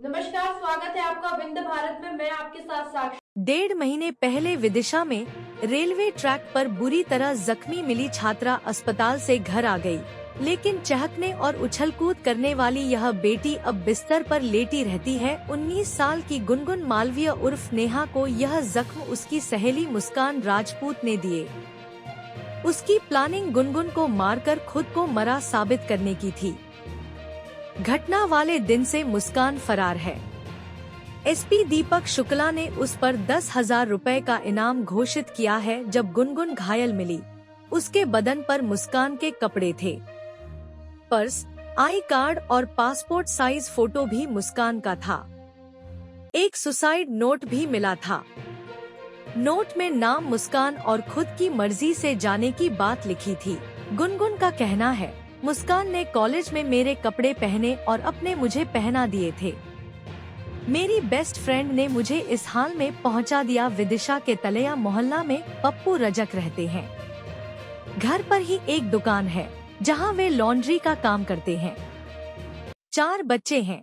नमस्कार, स्वागत है आपका विंध्य भारत में। मैं आपके साथ साक्षी। 1.5 महीने पहले विदिशा में रेलवे ट्रैक पर बुरी तरह जख्मी मिली छात्रा अस्पताल से घर आ गई, लेकिन चहकने और उछलकूद करने वाली यह बेटी अब बिस्तर पर लेटी रहती है। 19 साल की गुनगुन मालवीय उर्फ नेहा को यह जख्म उसकी सहेली मुस्कान राजपूत ने दिए। उसकी प्लानिंग गुनगुन को मारकर खुद को मरा साबित करने की थी। घटना वाले दिन से मुस्कान फरार है। एसपी दीपक शुक्ला ने उस पर 10,000 रुपए का इनाम घोषित किया है। जब गुनगुन घायल मिली, उसके बदन पर मुस्कान के कपड़े थे। पर्स, आई कार्ड और पासपोर्ट साइज फोटो भी मुस्कान का था। एक सुसाइड नोट भी मिला था। नोट में नाम मुस्कान और खुद की मर्जी से जाने की बात लिखी थी। गुनगुन का कहना है, मुस्कान ने कॉलेज में मेरे कपड़े पहने और अपने मुझे पहना दिए थे। मेरी बेस्ट फ्रेंड ने मुझे इस हाल में पहुंचा दिया। विदिशा के तलेया मोहल्ला में पप्पू रजक रहते हैं। घर पर ही एक दुकान है जहां वे लॉन्ड्री का काम करते हैं। 4 बच्चे हैं,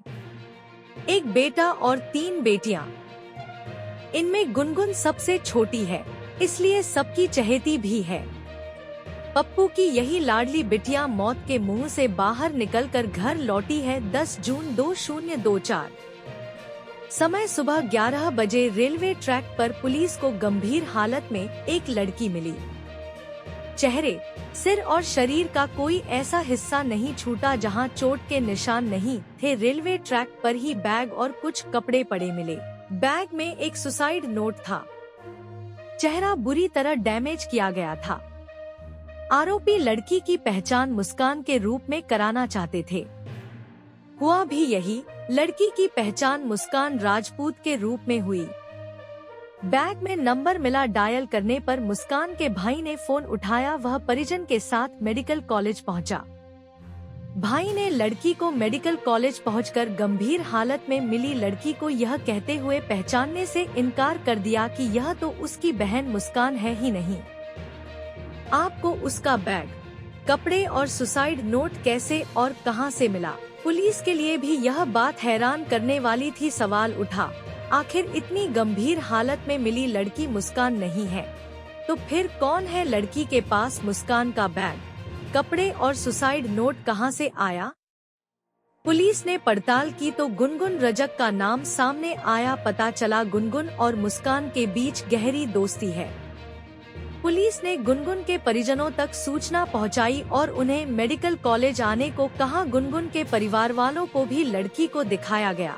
एक बेटा और 3 बेटियां। इनमें गुनगुन सबसे छोटी है, इसलिए सबकी चहेती भी है। पप्पू की यही लाडली बिटिया मौत के मुंह से बाहर निकलकर घर लौटी है। 10 जून 2024 समय सुबह 11 बजे रेलवे ट्रैक पर पुलिस को गंभीर हालत में एक लड़की मिली। चेहरे, सिर और शरीर का कोई ऐसा हिस्सा नहीं छूटा जहां चोट के निशान नहीं थे। रेलवे ट्रैक पर ही बैग और कुछ कपड़े पड़े मिले। बैग में एक सुसाइड नोट था। चेहरा बुरी तरह डैमेज किया गया था। आरोपी लड़की की पहचान मुस्कान के रूप में कराना चाहते थे। हुआ भी यही, लड़की की पहचान मुस्कान राजपूत के रूप में हुई। बैग में नंबर मिला। डायल करने पर मुस्कान के भाई ने फोन उठाया। वह परिजन के साथ मेडिकल कॉलेज पहुंचा। भाई ने लड़की को मेडिकल कॉलेज पहुंचकर गंभीर हालत में मिली लड़की को यह कहते हुए पहचानने से इनकार कर दिया कि यह तो उसकी बहन मुस्कान है ही नहीं। आपको उसका बैग, कपड़े और सुसाइड नोट कैसे और कहां से मिला? पुलिस के लिए भी यह बात हैरान करने वाली थी। सवाल उठा, आखिर इतनी गंभीर हालत में मिली लड़की मुस्कान नहीं है, तो फिर कौन है? लड़की के पास मुस्कान का बैग, कपड़े और सुसाइड नोट कहां से आया? पुलिस ने पड़ताल की तो गुनगुन रजक का नाम सामने आया। पता चला गुनगुन और मुस्कान के बीच गहरी दोस्ती है। पुलिस ने गुनगुन के परिजनों तक सूचना पहुंचाई और उन्हें मेडिकल कॉलेज आने को कहा। गुनगुन के परिवार वालों को भी लड़की को दिखाया गया।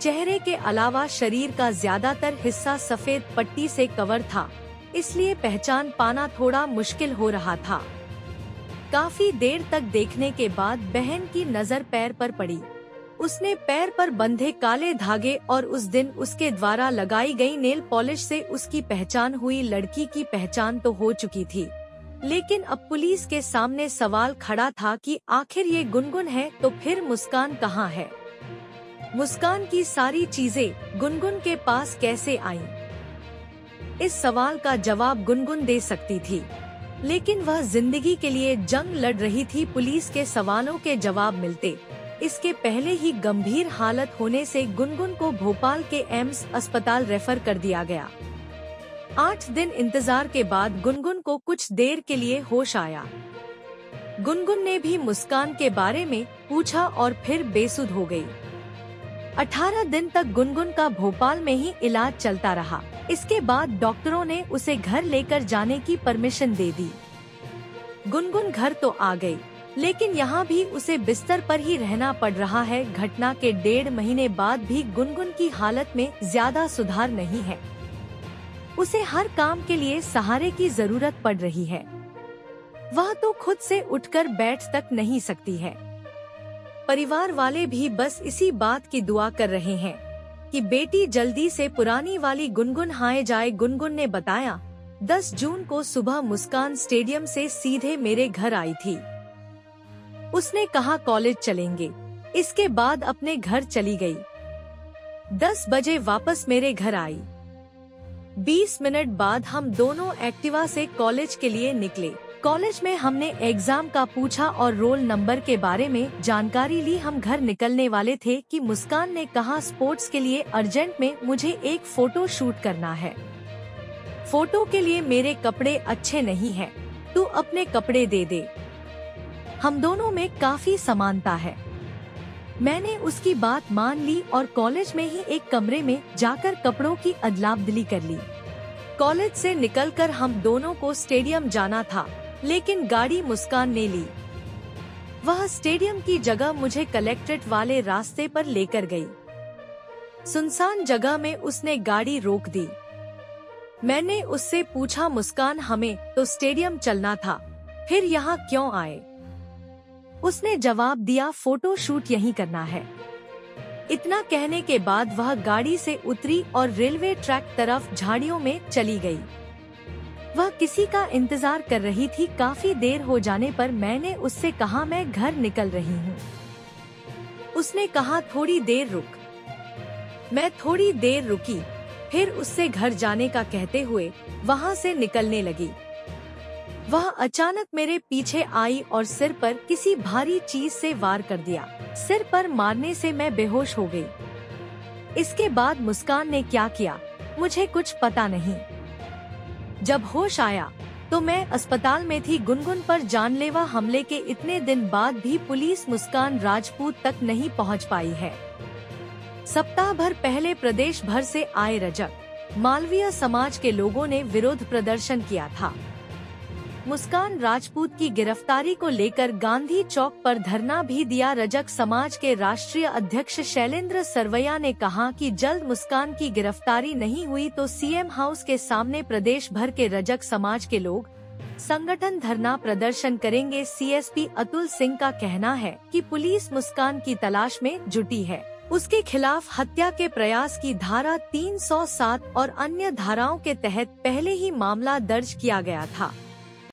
चेहरे के अलावा शरीर का ज्यादातर हिस्सा सफेद पट्टी से कवर था, इसलिए पहचान पाना थोड़ा मुश्किल हो रहा था। काफी देर तक देखने के बाद बहन की नजर पैर पर पड़ी। उसने पैर पर बंधे काले धागे और उस दिन उसके द्वारा लगाई गई नेल पॉलिश से उसकी पहचान हुई। लड़की की पहचान तो हो चुकी थी, लेकिन अब पुलिस के सामने सवाल खड़ा था कि आखिर ये गुनगुन है तो फिर मुस्कान कहाँ है? मुस्कान की सारी चीजें गुनगुन के पास कैसे आईं? इस सवाल का जवाब गुनगुन दे सकती थी, लेकिन वह जिंदगी के लिए जंग लड़ रही थी। पुलिस के सवालों के जवाब मिलते इसके पहले ही गंभीर हालत होने से गुनगुन को भोपाल के एम्स अस्पताल रेफर कर दिया गया। 8 दिन इंतजार के बाद गुनगुन को कुछ देर के लिए होश आया। गुनगुन ने भी मुस्कान के बारे में पूछा और फिर बेसुध हो गई। 18 दिन तक गुनगुन का भोपाल में ही इलाज चलता रहा। इसके बाद डॉक्टरों ने उसे घर लेकर जाने की परमिशन दे दी। गुनगुन घर तो आ गई, लेकिन यहाँ भी उसे बिस्तर पर ही रहना पड़ रहा है। घटना के 1.5 महीने बाद भी गुनगुन की हालत में ज्यादा सुधार नहीं है। उसे हर काम के लिए सहारे की जरूरत पड़ रही है। वह तो खुद से उठकर बैठ तक नहीं सकती है। परिवार वाले भी बस इसी बात की दुआ कर रहे हैं कि बेटी जल्दी से पुरानी वाली गुनगुन हाय जाए। गुनगुन ने बताया, 10 जून को सुबह मुस्कान स्टेडियम से सीधे मेरे घर आई थी। उसने कहा कॉलेज चलेंगे, इसके बाद अपने घर चली गई। 10 बजे वापस मेरे घर आई। 20 मिनट बाद हम दोनों एक्टिवा से कॉलेज के लिए निकले। कॉलेज में हमने एग्जाम का पूछा और रोल नंबर के बारे में जानकारी ली। हम घर निकलने वाले थे कि मुस्कान ने कहा स्पोर्ट्स के लिए अर्जेंट में मुझे एक फोटो शूट करना है। फोटो के लिए मेरे कपड़े अच्छे नहीं हैं, तू अपने कपड़े दे दे। हम दोनों में काफी समानता है। मैंने उसकी बात मान ली और कॉलेज में ही एक कमरे में जाकर कपड़ों की अदला-बदली कर ली। कॉलेज से निकलकर हम दोनों को स्टेडियम जाना था, लेकिन गाड़ी मुस्कान ने ली। वह स्टेडियम की जगह मुझे कलेक्ट्रेट वाले रास्ते पर लेकर गई। सुनसान जगह में उसने गाड़ी रोक दी। मैंने उससे पूछा, मुस्कान हमें तो स्टेडियम चलना था, फिर यहाँ क्यों आए? उसने जवाब दिया, फोटो शूट यहीं करना है। इतना कहने के बाद वह गाड़ी से उतरी और रेलवे ट्रैक तरफ झाड़ियों में चली गई। वह किसी का इंतजार कर रही थी। काफी देर हो जाने पर मैंने उससे कहा, मैं घर निकल रही हूँ। उसने कहा, थोड़ी देर रुक। मैं थोड़ी देर रुकी, फिर उससे घर जाने का कहते हुए वहाँ से निकलने लगी। वह अचानक मेरे पीछे आई और सिर पर किसी भारी चीज से वार कर दिया। सिर पर मारने से मैं बेहोश हो गई। इसके बाद मुस्कान ने क्या किया मुझे कुछ पता नहीं। जब होश आया तो मैं अस्पताल में थी। गुनगुन पर जानलेवा हमले के इतने दिन बाद भी पुलिस मुस्कान राजपूत तक नहीं पहुंच पाई है। सप्ताह भर पहले प्रदेश भर से आए रजक, मालवीय समाज के लोगों ने विरोध प्रदर्शन किया था। मुस्कान राजपूत की गिरफ्तारी को लेकर गांधी चौक पर धरना भी दिया। रजक समाज के राष्ट्रीय अध्यक्ष शैलेंद्र सरवैया ने कहा कि जल्द मुस्कान की गिरफ्तारी नहीं हुई तो सीएम हाउस के सामने प्रदेश भर के रजक समाज के लोग संगठन धरना प्रदर्शन करेंगे। सीएसपी अतुल सिंह का कहना है कि पुलिस मुस्कान की तलाश में जुटी है। उसके खिलाफ हत्या के प्रयास की धारा 307 और अन्य धाराओं के तहत पहले ही मामला दर्ज किया गया था।